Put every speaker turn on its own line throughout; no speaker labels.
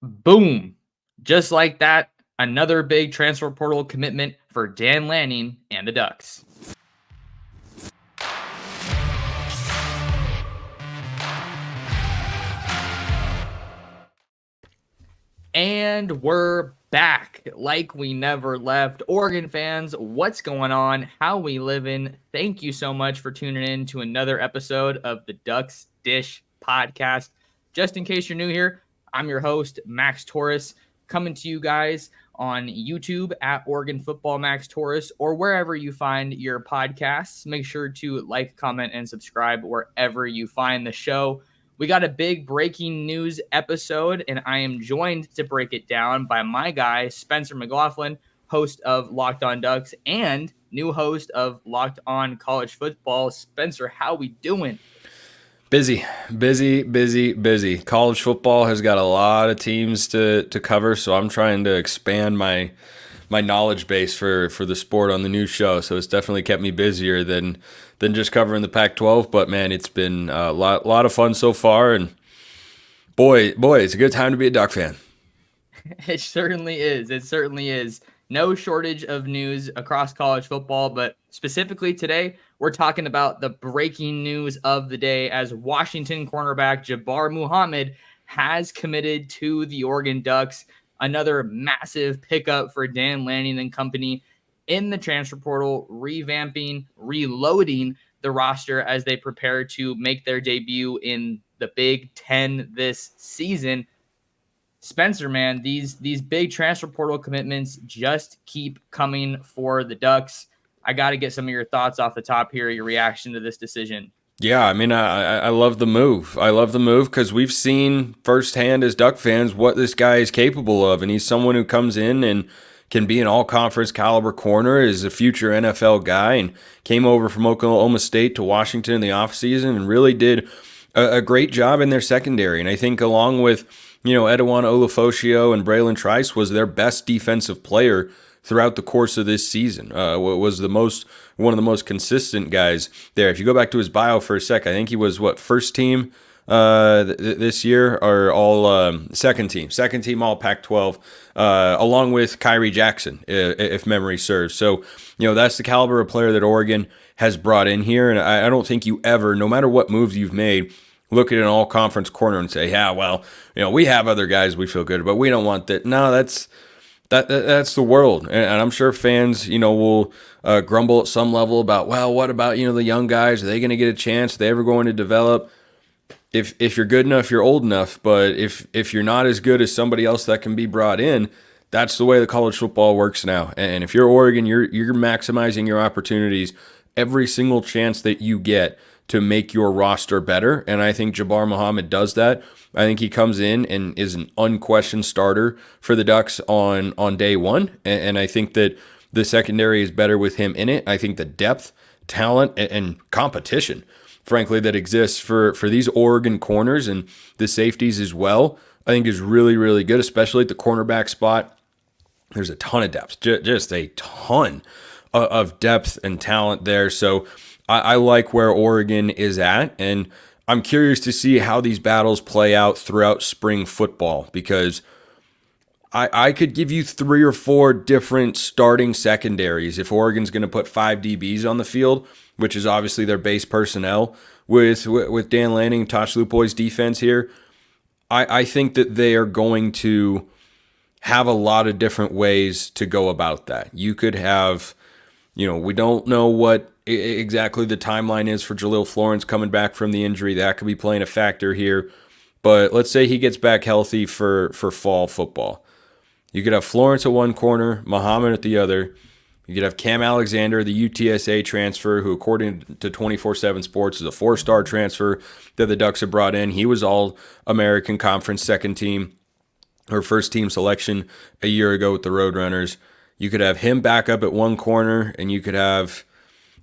Boom. Just like that, another big transfer portal commitment for Dan Lanning and the Ducks. And we're back like we never left. Oregon fans, what's going on? How we living? Thank you so much for tuning in to another episode of the Ducks Dish podcast. Just in case you're new here, I'm your host, Max Torres, coming to you guys on YouTube at Oregon Football Max Torres or wherever you find your podcasts. Make sure to like, comment, and subscribe wherever you find the show. We got a big breaking news episode, and I am joined to break it down by my guy, Spencer McLaughlin, host of Locked On Ducks and new host of Locked On College Football. Spencer, how we doing?
Busy. College football has got a lot of teams to cover, so I'm trying to expand my knowledge base for the sport on the new show. So it's definitely kept me busier than just covering the Pac-12. But man, it's been a lot of fun so far, and boy, it's a good time to be a Duck fan.
It certainly is. It certainly is. No shortage of news across college football, but specifically today, we're talking about the breaking news of the day as Washington cornerback Jabbar Muhammad has committed to the Oregon Ducks. Another massive pickup for Dan Lanning and company in the transfer portal, revamping, reloading the roster as they prepare to make their debut in the Big Ten this season. Spencer, man, these big transfer portal commitments just keep coming for the Ducks. I got to get some of your thoughts off the top here, your reaction to this decision.
Yeah, I mean, I love the move. I love the move because we've seen firsthand as Duck fans what this guy is capable of, and he's someone who comes in and can be an all-conference caliber corner, is a future NFL guy, and came over from Oklahoma State to Washington in the offseason and really did a great job in their secondary. And I think along with Edouan Olafosio and Braylon Trice was their best defensive player throughout the course of this season. Was one of the most consistent guys there. If you go back to his bio for a sec, I think he was first team this year, or all second team all Pac-12, along with Kyrie Jackson, if memory serves. So that's the caliber of player that Oregon has brought in here, and I don't think you ever, no matter what moves you've made, look at an all-conference corner and say, yeah, well, we have other guys we feel good about. We don't want that. No, that's the world. And I'm sure fans, will grumble at some level about, well, what about, the young guys? Are they going to get a chance? Are they ever going to develop? If you're good enough, you're old enough. But if you're not as good as somebody else that can be brought in, that's the way the college football works now. And if you're Oregon, you're maximizing your opportunities every single chance that you get to make your roster better. And I think Jabbar Muhammad does that. I think he comes in and is an unquestioned starter for the Ducks on day one. And I think that the secondary is better with him in it. I think the depth, talent, and competition, frankly, that exists for these Oregon corners and the safeties as well, I think is really, really good, especially at the cornerback spot. There's a ton of depth, just a ton of depth and talent there. So I like where Oregon is at, and I'm curious to see how these battles play out throughout spring football, because I could give you 3 or 4 different starting secondaries if Oregon's going to put 5 DBs on the field, which is obviously their base personnel with Dan Lanning, Tosh Lupoi's defense here. I think that they are going to have a lot of different ways to go about that. You could have, we don't know what exactly the timeline is for Jaleel Florence coming back from the injury. That could be playing a factor here. But let's say he gets back healthy for fall football. You could have Florence at one corner, Muhammad at the other. You could have Cam Alexander, the UTSA transfer, who according to 24/7 Sports is a 4-star transfer that the Ducks have brought in. He was All-American Conference second team or first team selection a year ago with the Roadrunners. You could have him back up at one corner, and you could have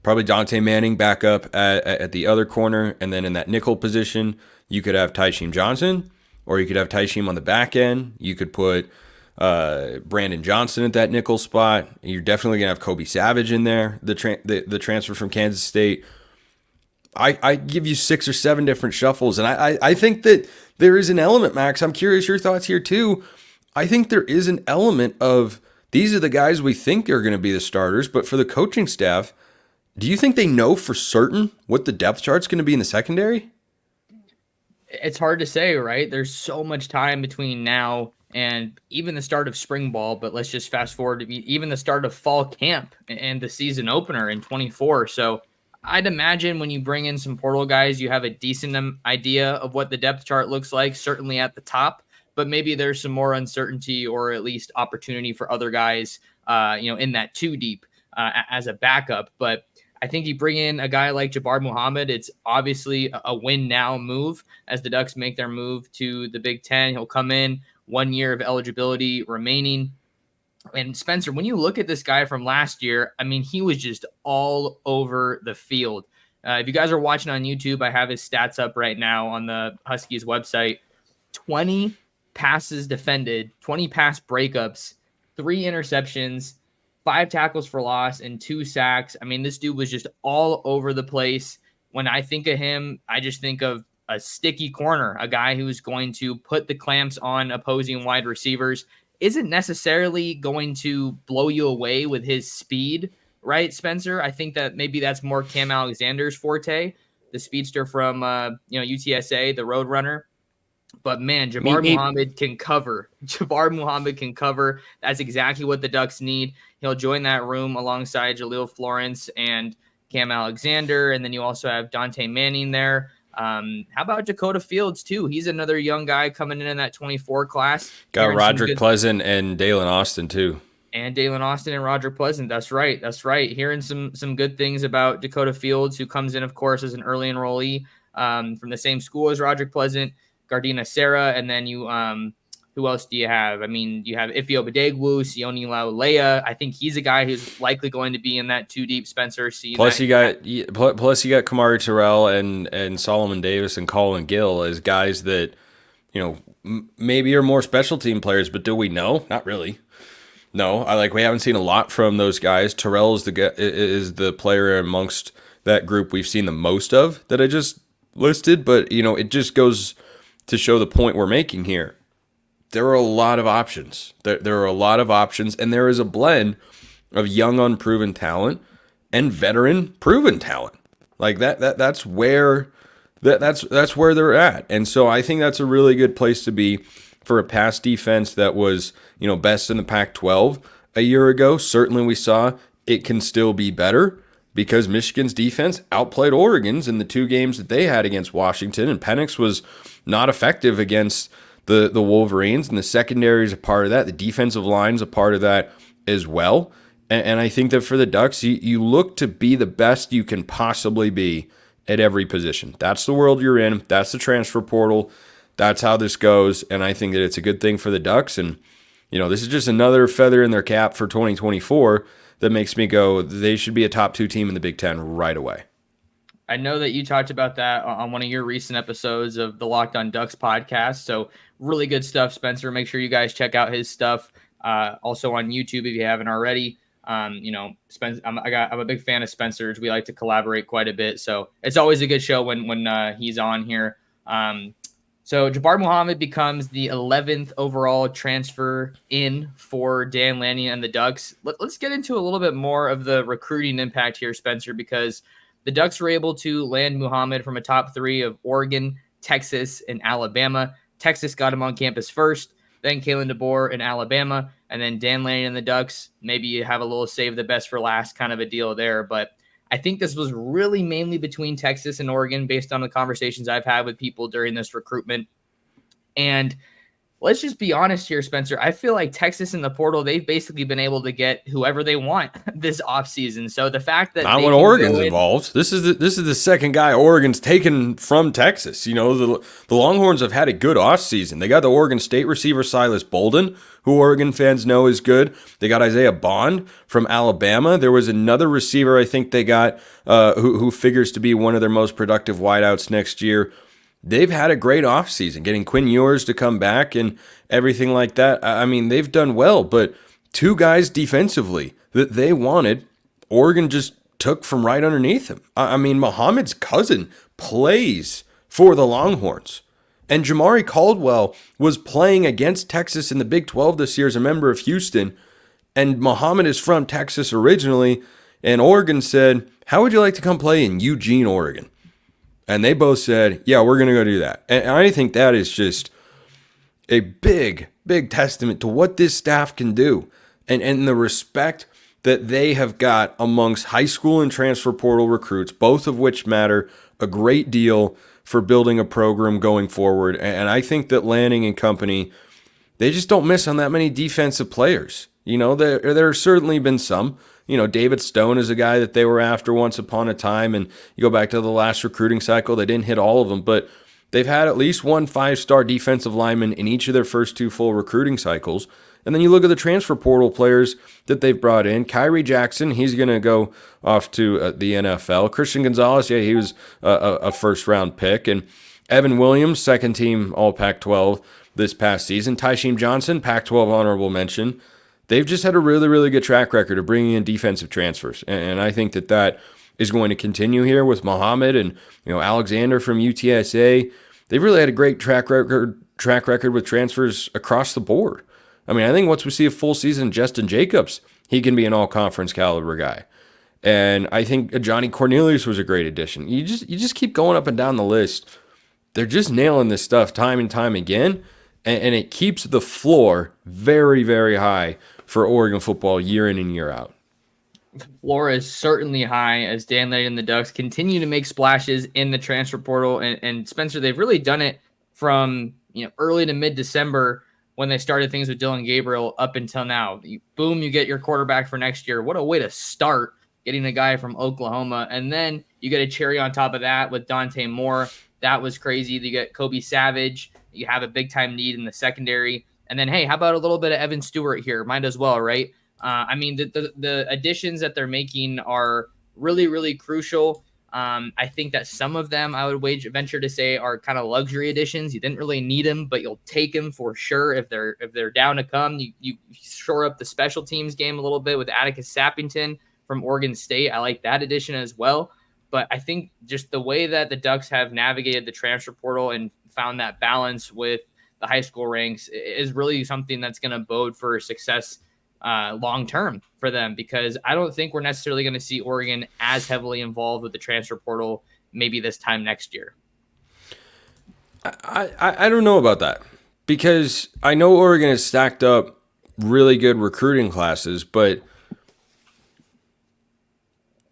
probably Dante Manning back up at the other corner, and then in that nickel position, you could have Tyshim Johnson, or you could have Tyshim on the back end. You could put Brandon Johnson at that nickel spot. You're definitely going to have Kobe Savage in there, the transfer from Kansas State. I give you 6 or 7 different shuffles. And I think that there is an element, Max. I'm curious your thoughts here too. I think there is an element of these are the guys we think are going to be the starters, but for the coaching staff, do you think they know for certain what the depth chart's going to be in the secondary?
It's hard to say, right? There's so much time between now and even the start of spring ball, but let's just fast forward to even the start of fall camp and the season opener in 24. So I'd imagine when you bring in some portal guys, you have a decent idea of what the depth chart looks like, certainly at the top, but maybe there's some more uncertainty or at least opportunity for other guys, in that 2 deep as a backup. But I think you bring in a guy like Jabbar Muhammad, it's obviously a win now move as the Ducks make their move to the Big Ten. He'll come in 1 year of eligibility remaining. And Spencer, when you look at this guy from last year, I mean, he was just all over the field. If you guys are watching on YouTube, I have his stats up right now on the Huskies website. 20 passes defended, 20 pass breakups, 3 interceptions, 5 tackles for loss, and 2 sacks. I mean, this dude was just all over the place. When I think of him, I just think of a sticky corner, a guy who's going to put the clamps on opposing wide receivers. Isn't necessarily going to blow you away with his speed, right, Spencer? I think that maybe that's more Cam Alexander's forte, the speedster from UTSA, the Roadrunner. But man, Jabbar Muhammad can cover. Jabbar Muhammad can cover. That's exactly what the Ducks need. He'll join that room alongside Jaleel Florence and Cam Alexander. And then you also have Dante Manning there. How about Dakota Fields, too? He's another young guy coming in that 24 class.
Got Roderick Pleasant and Dalen Austin, too.
And Dalen Austin and Roderick Pleasant. That's right. That's right. Hearing some good things about Dakota Fields, who comes in, of course, as an early enrollee from the same school as Roderick Pleasant. Gardena Sarah, and then you who else do you have? I mean, you have Ifeoma Badegwu, Sione Laulea. I think he's a guy who's likely going to be in that 2 deep, Spencer.
Plus you got Kamari Terrell and Solomon Davis and Colin Gill as guys that maybe are more special team players, but do we know? Not really. No, we haven't seen a lot from those guys. Terrell is the player amongst that group we've seen the most of that I just listed, but it just goes to show the point we're making here. There are a lot of options. There are a lot of options, and there is a blend of young, unproven talent and veteran, proven talent. That's where they're at. And so I think that's a really good place to be for a pass defense that was, best in the Pac-12 a year ago. Certainly we saw it can still be better, because Michigan's defense outplayed Oregon's in the 2 games that they had against Washington, and Penix was not effective against the Wolverines, and the secondary is a part of that. The defensive line is a part of that as well. And I think that for the Ducks, you look to be the best you can possibly be at every position. That's the world you're in. That's the transfer portal. That's how this goes, and I think that it's a good thing for the Ducks. And, this is just another feather in their cap for 2024 that makes me go, they should be a top 2 team in the Big Ten right away.
I know that you talked about that on one of your recent episodes of the Locked On Ducks podcast. So really good stuff, Spencer. Make sure you guys check out his stuff. Also on YouTube if you haven't already. Spencer, I'm a big fan of Spencer's. We like to collaborate quite a bit, so it's always a good show when he's on here. So Jabbar Muhammad becomes the 11th overall transfer in for Dan Lanning and the Ducks. Let's get into a little bit more of the recruiting impact here, Spencer, because the Ducks were able to land Muhammad from a top 3 of Oregon, Texas, and Alabama. Texas got him on campus first, then Kalen DeBoer in Alabama, and then Dan Lanning and the Ducks. Maybe you have a little save the best for last kind of a deal there, but I think this was really mainly between Texas and Oregon based on the conversations I've had with people during this recruitment. And let's just be honest here, Spencer. I feel like Texas in the portal, they've basically been able to get whoever they want this offseason. So the fact that
not when Oregon's involved, this is the second guy Oregon's taken from Texas. The Longhorns have had a good offseason. They got the Oregon State receiver Silas Bolden, who Oregon fans know is good. They got Isaiah Bond from Alabama. There was another receiver I think they got who figures to be one of their most productive wideouts next year. They've had a great offseason, getting Quinn Ewers to come back and everything like that. I mean, they've done well, but 2 guys defensively that they wanted, Oregon just took from right underneath him. I mean, Muhammad's cousin plays for the Longhorns. And Jamari Caldwell was playing against Texas in the Big 12 this year as a member of Houston. And Muhammad is from Texas originally. And Oregon said, how would you like to come play in Eugene, Oregon? And they both said, yeah, we're going to go do that. And I think that is just a big, big testament to what this staff can do and the respect that they have got amongst high school and transfer portal recruits, both of which matter a great deal for building a program going forward. And I think that Lanning and company, they just don't miss on that many defensive players. You know, there have certainly been some. You know, David Stone is a guy that they were after once upon a time, and you go back to the last recruiting cycle, they didn't hit all of them, but they've had at least one 5-star defensive lineman in each of their first 2 full recruiting cycles. And then you look at the transfer portal players that they've brought in. Kyrie Jackson, he's going to go off to the NFL. Christian Gonzalez, yeah, he was a first-round pick. And Evan Williams, second-team All-Pac-12 this past season. Tysheem Johnson, Pac-12 honorable mention. They've just had a really, really good track record of bringing in defensive transfers. And I think that is going to continue here with Muhammad and, you know, Alexander from UTSA. They've really had a great track record with transfers across the board. I mean, I think once we see a full season, Justin Jacobs, he can be an all-conference caliber guy. And I think Johnny Cornelius was a great addition. You just keep going up and down the list. They're just nailing this stuff time and time again, and it keeps the floor very, very high for Oregon football year in and year out.
Floor is certainly high as Dan Lanning and the Ducks continue to make splashes in the transfer portal. And Spencer, they've really done it from early to mid-December when they started things with Dylan Gabriel up until now. Boom, you get your quarterback for next year. What a way to start, getting a guy from Oklahoma. And then you get a cherry on top of that with Dante Moore. That was crazy. You get Kobe Savage. You have a big-time need in the secondary. And then, hey, how about a little bit of Evan Stewart here? Might as well, right? I mean, the additions that they're making are really, really crucial. I think that some of them, I would venture to say, are kind of luxury additions. You didn't really need them, but you'll take them for sure if they're down to come. You shore up the special teams game a little bit with Atticus Sappington from Oregon State. I like that addition as well. But I think just the way that the Ducks have navigated the transfer portal and found that balance with the high school ranks is really something that's going to bode for success long-term for them, because I don't think we're necessarily going to see Oregon as heavily involved with the transfer portal maybe this time next year.
I don't know about that, because I know Oregon has stacked up really good recruiting classes, but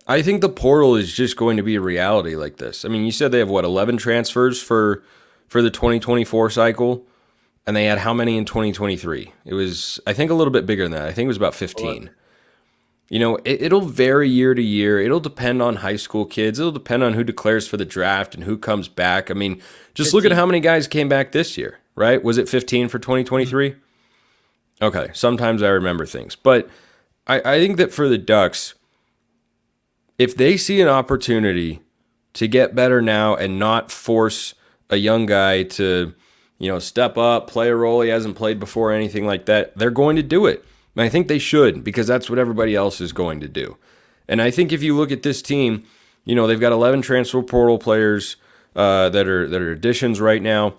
I think the portal is just going to be a reality like this. I mean, you said they have, 11 transfers for the 2024 cycle? And they had how many in 2023? It was, I think, a little bit bigger than that. I think it was about 15. It'll vary year to year. It'll depend on high school kids. It'll depend on who declares for the draft and who comes back. I mean, just 15. Look at how many guys came back this year, right? Was it 15 for 2023? Okay, sometimes I remember things. But I think that for the Ducks, if they see an opportunity to get better now and not force a young guy to step up, play a role he hasn't played before, anything like that, they're going to do it. And I think they should, because that's what everybody else is going to do. And I think if you look at this team, they've got 11 transfer portal players that are additions right now.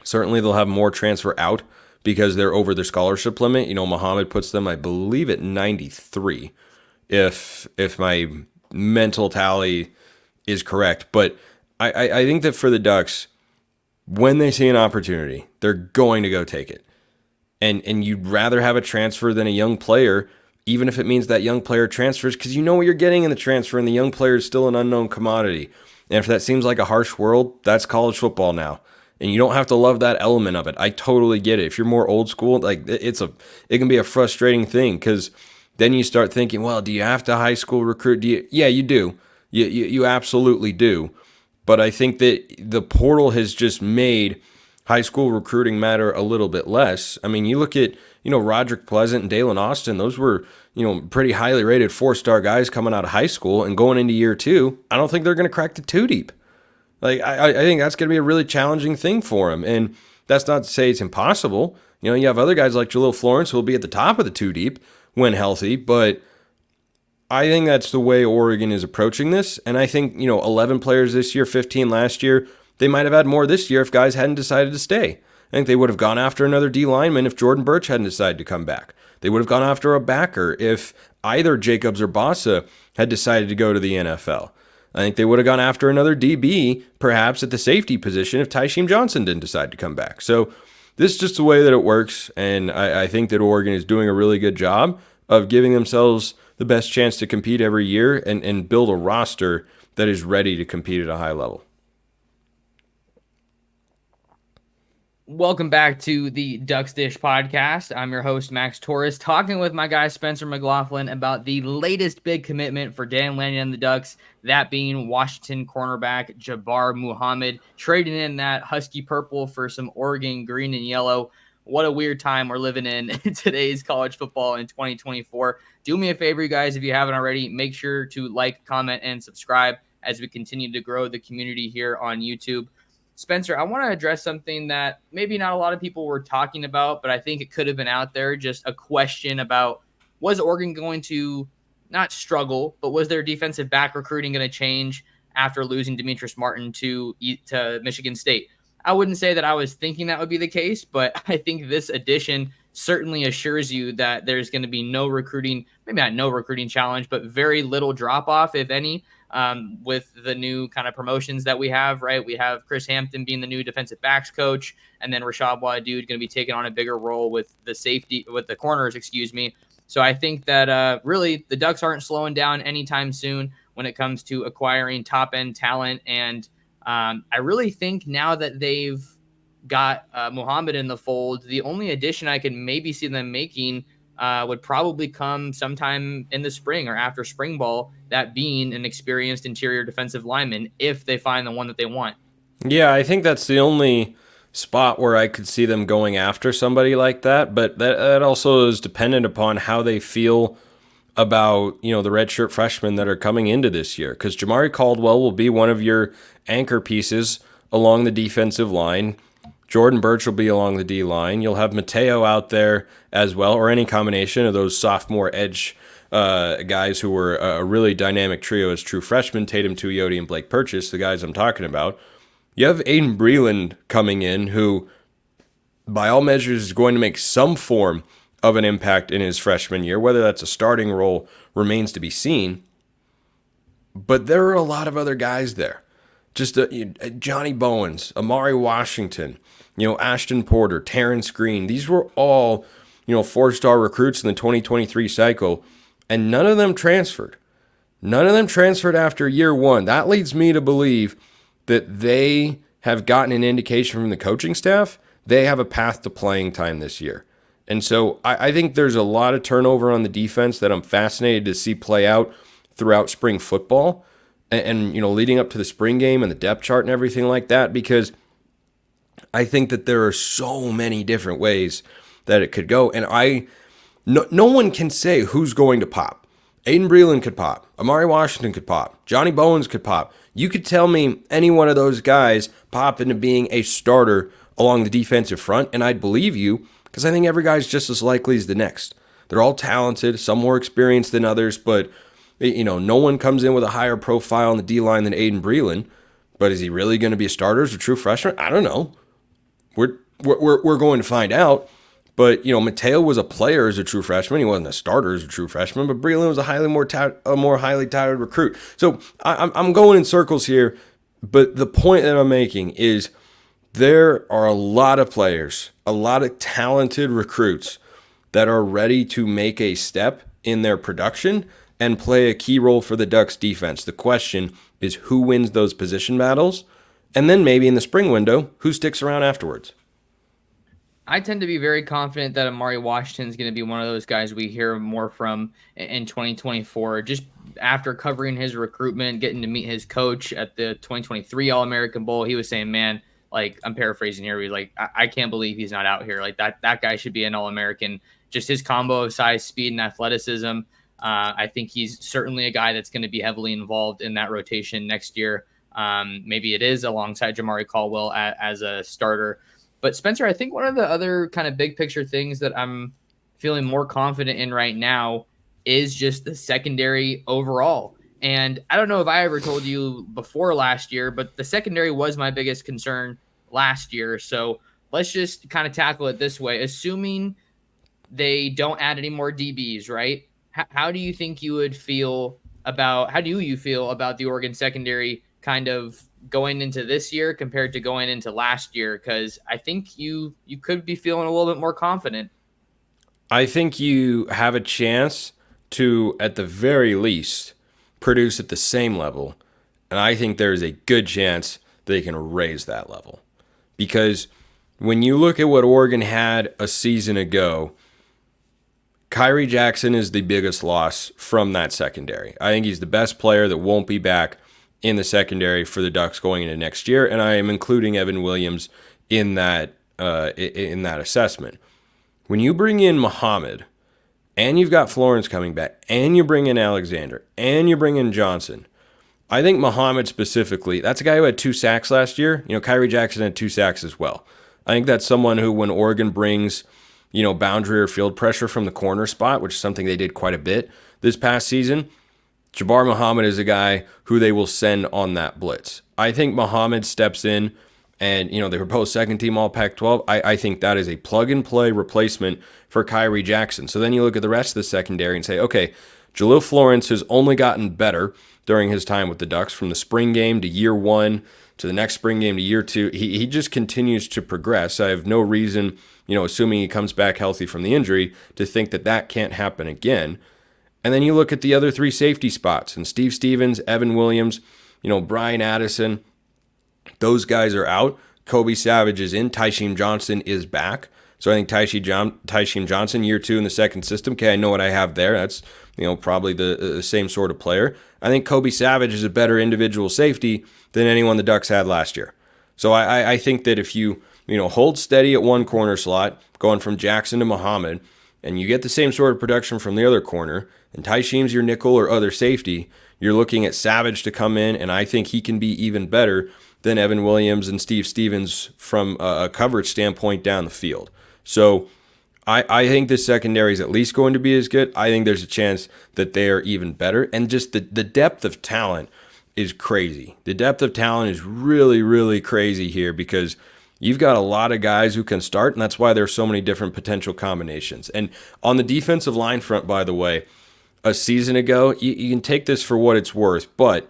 Certainly they'll have more transfer out because they're over their scholarship limit. Muhammad puts them, I believe, at 93, if my mental tally is correct. But I think that for the Ducks, when they see an opportunity, they're going to go take it. And you'd rather have a transfer than a young player, even if it means that young player transfers, because you know what you're getting in the transfer, and the young player is still an unknown commodity. And if that seems like a harsh world, that's college football now. And you don't have to love that element of it. I totally get it. If you're more old school, it can be a frustrating thing, because then you start thinking, well, do you have to high school recruit? Yeah, you do. You absolutely do. But I think that the portal has just made high school recruiting matter a little bit less. I mean, you look at, Roderick Pleasant and Dalen Austin, those were, pretty highly rated 4-star guys coming out of high school, and going into year 2, I don't think they're going to crack the 2 deep. I think that's going to be a really challenging thing for them. And that's not to say it's impossible. You have other guys like Jalil Florence who will be at the top of the 2 deep when healthy, but I think that's the way Oregon is approaching this. And I think, 11 players this year, 15 last year, they might have had more this year if guys hadn't decided to stay. I think they would have gone after another D lineman if Jordan Birch hadn't decided to come back. They would have gone after a backer if either Jacobs or Bossa had decided to go to the NFL. I think they would have gone after another DB, perhaps at the safety position, if Tysheem Johnson didn't decide to come back. So this is just the way that it works, and I think that Oregon is doing a really good job of giving themselves the best chance to compete every year and build a roster that is ready to compete at a high level.
Welcome back to the Ducks Dish podcast. I'm your host, Max Torres, talking with my guy, Spencer McLaughlin, about the latest big commitment for Dan Lanning and the Ducks, that being Washington cornerback Jabbar Muhammad, trading in that Husky purple for some Oregon green and yellow. What a weird time we're living in today's college football in 2024. Do me a favor, you guys, if you haven't already, make sure to like, comment, and subscribe as we continue to grow the community here on YouTube. Spencer, I want to address something that maybe not a lot of people were talking about, but I think it could have been out there. Just a question about, was Oregon going to not struggle, but was their defensive back recruiting going to change after losing Demetrius Martin to Michigan State? I wouldn't say that I was thinking that would be the case, but I think this addition certainly assures you that there's going to be no recruiting, maybe not no recruiting challenge, but very little drop off, if any, with the new kind of promotions that we have, right? We have Chris Hampton being the new defensive backs coach, and then Rashad Wadoud going to be taking on a bigger role with the corners, excuse me. So I think that really the Ducks aren't slowing down anytime soon when it comes to acquiring top end talent. And I really think now that they've got Muhammad in the fold, the only addition I could maybe see them making would probably come sometime in the spring or after spring ball, that being an experienced interior defensive lineman if they find the one that they want.
Yeah, I think that's the only spot where I could see them going after somebody like that, but that also is dependent upon how they feel about, the redshirt freshmen that are coming into this year, because Jamari Caldwell will be one of your anchor pieces along the defensive line. Jordan Birch will be along the D line. You'll have Mateo out there as well, or any combination of those sophomore edge guys who were a really dynamic trio as true freshmen, Tatum Tuioti and Blake Purchase, the guys I'm talking about. You have Aiden Breland coming in, who by all measures is going to make some form of an impact in his freshman year. Whether that's a starting role remains to be seen. But there are a lot of other guys there. Just Johnny Bowens, Amari Washington, Ashton Porter, Terrence Green. These were all, 4-star recruits in the 2023 cycle, and none of them transferred. None of them transferred after year one. That leads me to believe that they have gotten an indication from the coaching staff they have a path to playing time this year. And so I think there's a lot of turnover on the defense that I'm fascinated to see play out throughout spring football and leading up to the spring game and the depth chart and everything like that, because I think that there are so many different ways that it could go. And no one can say who's going to pop. Aiden Breland could pop. Amari Washington could pop. Johnny Bowens could pop. You could tell me any one of those guys pop into being a starter along the defensive front, and I'd believe you, because I think every guy's just as likely as the next. They're all talented, some more experienced than others, but no one comes in with a higher profile on the D-line than Aiden Breland. But is he really going to be a starter as a true freshman? I don't know. We're going to find out. But, Mateo was a player as a true freshman. He wasn't a starter as a true freshman, but Breland was a more highly touted recruit. So I'm going in circles here, but the point that I'm making is there are a lot of players, a lot of talented recruits that are ready to make a step in their production and play a key role for the Ducks defense. The question is who wins those position battles, and then maybe in the spring window, who sticks around afterwards.
I tend to be very confident that Amari Washington is going to be one of those guys we hear more from in 2024. Just after covering his recruitment, getting to meet his coach at the 2023 All-American Bowl, he was saying, man, like, I'm paraphrasing here, he's like, I can't believe he's not out here. Like, that guy should be an All-American. Just his combo of size, speed, and athleticism. I think he's certainly a guy that's going to be heavily involved in that rotation next year. Maybe it is alongside Jamari Caldwell as a starter. But Spencer, I think one of the other kind of big picture things that I'm feeling more confident in right now is just the secondary overall. And I don't know if I ever told you before last year, but the secondary was my biggest concern last year. So let's just kind of tackle it this way. Assuming they don't add any more DBs, right? How do you think you would feel about how do you feel about the Oregon secondary kind of going into this year compared to going into last year? Because I think you could be feeling a little bit more confident.
I think you have a chance to, at the very least, produce at the same level. And I think there's a good chance they can raise that level. Because when you look at what Oregon had a season ago, Kyrie Jackson is the biggest loss from that secondary. I think he's the best player that won't be back in the secondary for the Ducks going into next year, and I am including Evan Williams in that assessment. When you bring in Muhammad, and you've got Florence coming back, and you bring in Alexander, and you bring in Johnson, I think Muhammad specifically, that's a guy who had 2 sacks last year. Kyrie Jackson had 2 sacks as well. I think that's someone who, when Oregon brings boundary or field pressure from the corner spot, which is something they did quite a bit this past season, Jabbar Muhammad is a guy who they will send on that blitz. I think Muhammad steps in and, they were both second team all Pac-12. I think that is a plug-and-play replacement for Kyrie Jackson. So then you look at the rest of the secondary and say, okay, Jalil Florence has only gotten better during his time with the Ducks from the spring game to year 1 to the next spring game to year 2. He just continues to progress. I have no reason, assuming he comes back healthy from the injury, to think that can't happen again. And then you look at the other 3 safety spots, and Steve Stevens, Evan Williams, Brian Addison, those guys are out. Kobe Savage is in. Tyshim Johnson is back. So I think Tyshim Johnson, year 2 in the second system. Okay, I know what I have there. That's probably the same sort of player. I think Kobe Savage is a better individual safety than anyone the Ducks had last year. So I think that if you hold steady at one corner slot, going from Jackson to Muhammad, and you get the same sort of production from the other corner, and Tyshim's your nickel or other safety, you're looking at Savage to come in, and I think he can be even better than Evan Williams and Steve Stevens from a coverage standpoint down the field. So I think this secondary is at least going to be as good. I think there's a chance that they are even better. And just the depth of talent is crazy. The depth of talent is really, really crazy here because you've got a lot of guys who can start, and that's why there's so many different potential combinations. And on the defensive line front, by the way, a season ago, you can take this for what it's worth, but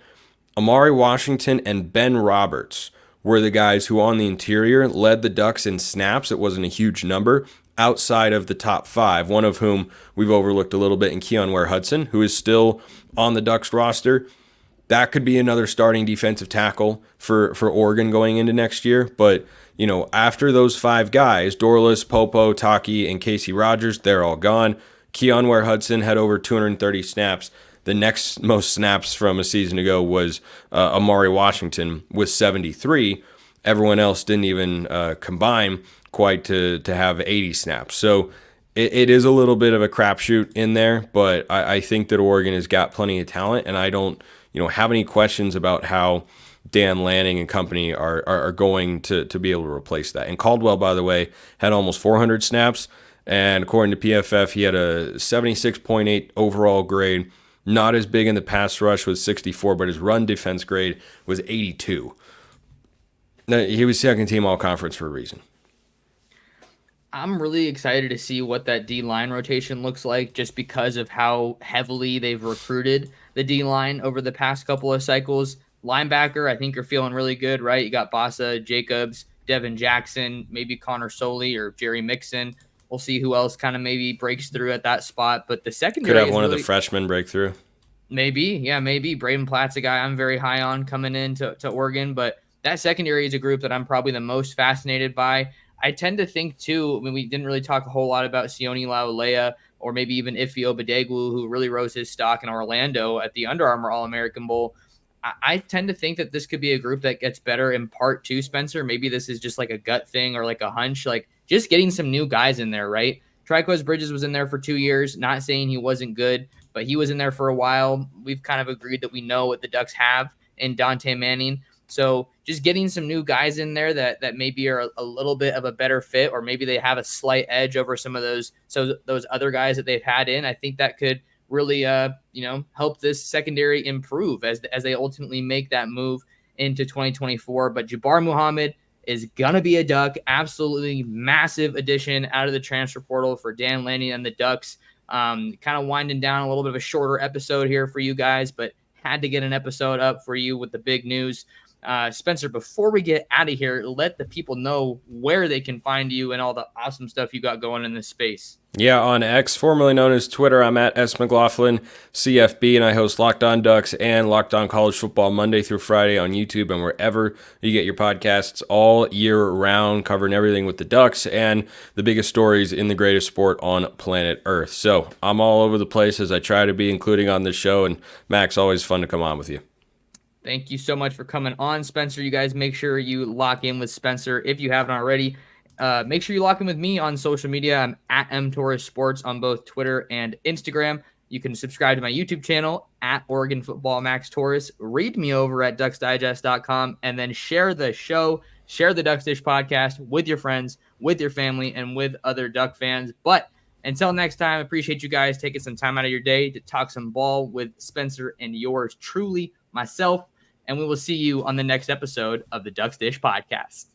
Amari Washington and Ben Roberts were the guys who on the interior led the Ducks in snaps. It wasn't a huge number outside of the top 5, one of whom we've overlooked a little bit in Keon Ware-Hudson, who is still on the Ducks roster. That could be another starting defensive tackle for Oregon going into next year. But, after those 5 guys, Dorlus, Popo, Taki, and Casey Rogers, they're all gone. Keon Ware-Hudson had over 230 snaps. The next most snaps from a season ago was Amari Washington with 73. Everyone else didn't even combine quite to have 80 snaps. So it is a little bit of a crapshoot in there, but I think that Oregon has got plenty of talent, and I don't have any questions about how Dan Lanning and company are going to be able to replace that. And Caldwell, by the way, had almost 400 snaps, and according to PFF, he had a 76.8 overall grade. Not as big in the pass rush with 64, but his run defense grade was 82. Now, he was second team all conference for a reason.
I'm really excited to see what that D-line rotation looks like just because of how heavily they've recruited the D-line over the past couple of cycles. Linebacker, I think you're feeling really good, right? You got Bassa, Jacobs, Devin Jackson, maybe Connor Soley or Jerry Mixon. We'll see who else kind of maybe breaks through at that spot. But the secondary
could have one of the freshmen break through.
Maybe. Braden Platt's a guy I'm very high on coming into Oregon. But that secondary is a group that I'm probably the most fascinated by. I tend to think, too, we didn't really talk a whole lot about Sione Laulea or maybe even Ife Obadegwu, who really rose his stock in Orlando at the Under Armour All-American Bowl. I tend to think that this could be a group that gets better in part 2, Spencer. Maybe this is just like a gut thing or like a hunch, like just getting some new guys in there, right? Triquez Bridges was in there for 2 years, not saying he wasn't good, but he was in there for a while. We've kind of agreed that we know what the Ducks have in Dante Manning. So just getting some new guys in there that maybe are a little bit of a better fit, or maybe they have a slight edge over some of those other guys that they've had in. I think that could really, help this secondary improve as they ultimately make that move into 2024. But Jabbar Muhammad is going to be a Duck. Absolutely massive addition out of the transfer portal for Dan Lanning and the Ducks. Kind of winding down a little bit of a shorter episode here for you guys, but had to get an episode up for you with the big news. Spencer, before we get out of here, let the people know where they can find you and all the awesome stuff you got going in this space.
Yeah, on X, formerly known as Twitter, I'm at S. McLaughlin, CFB, and I host Locked On Ducks and Locked On College Football Monday through Friday on YouTube and wherever you get your podcasts all year round, covering everything with the Ducks and the biggest stories in the greatest sport on planet Earth. So I'm all over the place as I try to be, including on this show, and Max, always fun to come on with you.
Thank you so much for coming on, Spencer. You guys make sure you lock in with Spencer if you haven't already. Make sure you lock in with me on social media. I'm at mtorres sports on both Twitter and Instagram. You can subscribe to my YouTube channel at Oregon Football Max Torres. Read me over at ducksdigest.com and then share the show, share the Ducks Dish podcast with your friends, with your family, and with other Duck fans. But until next time, I appreciate you guys taking some time out of your day to talk some ball with Spencer and yours truly, myself, and we will see you on the next episode of the Ducks Dish podcast.